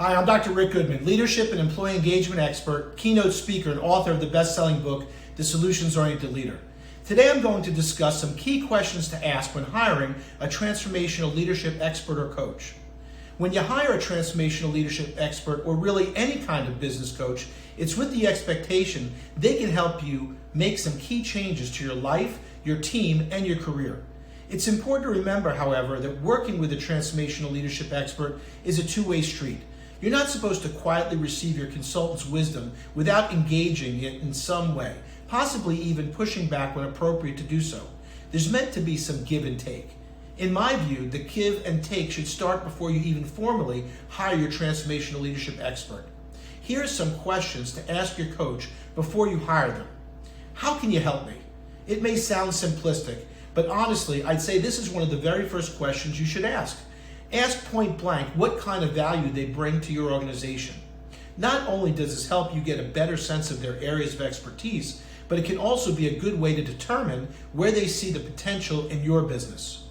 Hi, I'm Dr. Rick Goodman, leadership and employee engagement expert, keynote speaker, and author of the best-selling book, The Solutions-Oriented Leader. Today I'm going to discuss some key questions to ask when hiring a transformational leadership expert or coach. When you hire a transformational leadership expert or really any kind of business coach, it's with the expectation they can help you make some key changes to your life, your team, and your career. It's important to remember, however, that working with a transformational leadership expert is a two-way street. You're not supposed to quietly receive your consultant's wisdom without engaging it in some way, possibly even pushing back when appropriate to do so. There's meant to be some give and take. In my view, the give and take should start before you even formally hire your transformational leadership expert. Here are some questions to ask your coach before you hire them. How can you help me? It may sound simplistic, but honestly, I'd say this is one of the very first questions you should ask. Ask point blank what kind of value they bring to your organization. Not only does this help you get a better sense of their areas of expertise, but it can also be a good way to determine where they see the potential in your business.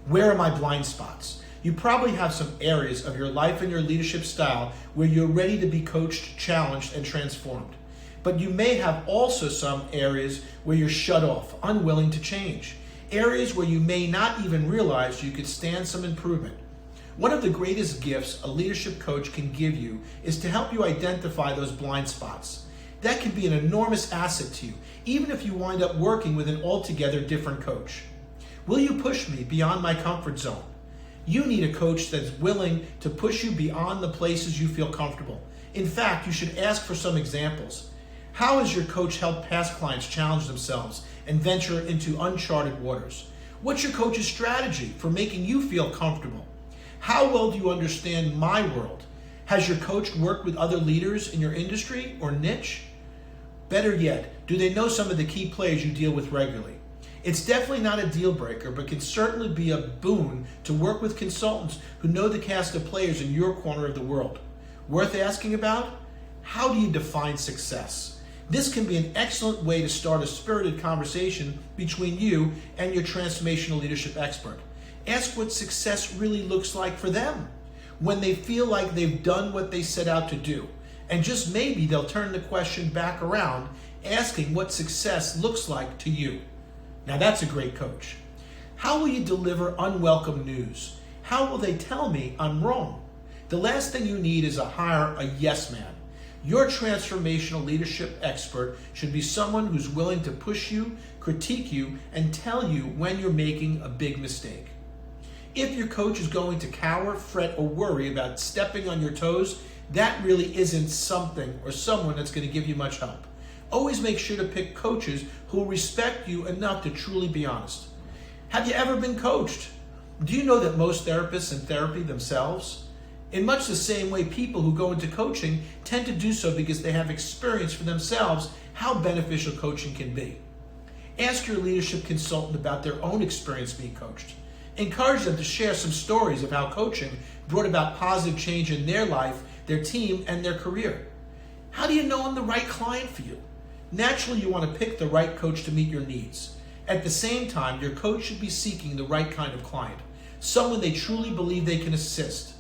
Where are my blind spots? You probably have some areas of your life and your leadership style where you're ready to be coached, challenged, and transformed. But you may have also some areas where you're shut off, unwilling to change. Areas where you may not even realize you could stand some improvement. One of the greatest gifts a leadership coach can give you is to help you identify those blind spots. That can be an enormous asset to you, even if you wind up working with an altogether different coach. Will you push me beyond my comfort zone? You need a coach that's willing to push you beyond the places you feel comfortable. In fact, you should ask for some examples. How has your coach helped past clients challenge themselves and venture into uncharted waters? What's your coach's strategy for making you feel comfortable? How well do you understand my world? Has your coach worked with other leaders in your industry or niche? Better yet, do they know some of the key players you deal with regularly? It's definitely not a deal breaker, but can certainly be a boon to work with consultants who know the cast of players in your corner of the world. Worth asking about? How do you define success? This can be an excellent way to start a spirited conversation between you and your transformational leadership expert. Ask what success really looks like for them when they feel like they've done what they set out to do. And just maybe they'll turn the question back around, asking what success looks like to you. Now that's a great coach. How will you deliver unwelcome news? How will they tell me I'm wrong? The last thing you need is hire a yes man. Your transformational leadership expert should be someone who's willing to push you, critique you, and tell you when you're making a big mistake. If your coach is going to cower, fret, or worry about stepping on your toes, that really isn't something or someone that's going to give you much help. Always make sure to pick coaches who will respect you enough to truly be honest. Have you ever been coached? Do you know that most therapists in therapy themselves? In much the same way, people who go into coaching tend to do so because they have experience for themselves how beneficial coaching can be. Ask your leadership consultant about their own experience being coached. Encourage them to share some stories of how coaching brought about positive change in their life, their team, and their career. How do you know I'm the right client for you? Naturally, you want to pick the right coach to meet your needs. At the same time, your coach should be seeking the right kind of client, someone they truly believe they can assist.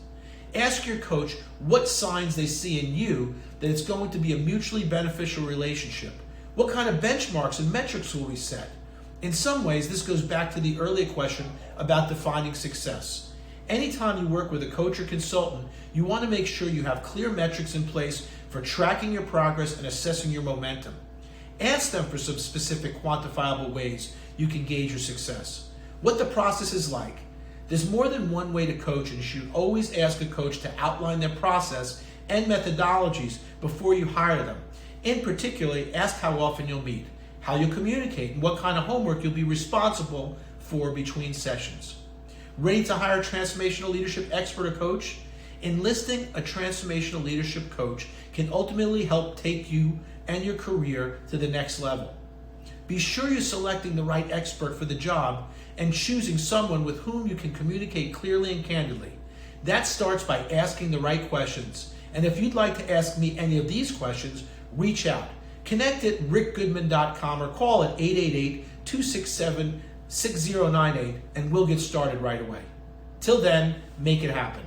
Ask your coach what signs they see in you that it's going to be a mutually beneficial relationship. What kind of benchmarks and metrics will we set? In some ways, this goes back to the earlier question about defining success. Anytime you work with a coach or consultant, you want to make sure you have clear metrics in place for tracking your progress and assessing your momentum. Ask them for some specific quantifiable ways you can gauge your success. What the process is like. There's more than one way to coach, and you should always ask a coach to outline their process and methodologies before you hire them. In particular, ask how often you'll meet, how you'll communicate, and what kind of homework you'll be responsible for between sessions. Ready to hire a transformational leadership expert or coach? Enlisting a transformational leadership coach can ultimately help take you and your career to the next level. Be sure you're selecting the right expert for the job and choosing someone with whom you can communicate clearly and candidly. That starts by asking the right questions. And if you'd like to ask me any of these questions, reach out. Connect at rickgoodman.com or call at 888-267-6098 and we'll get started right away. Till then, make it happen.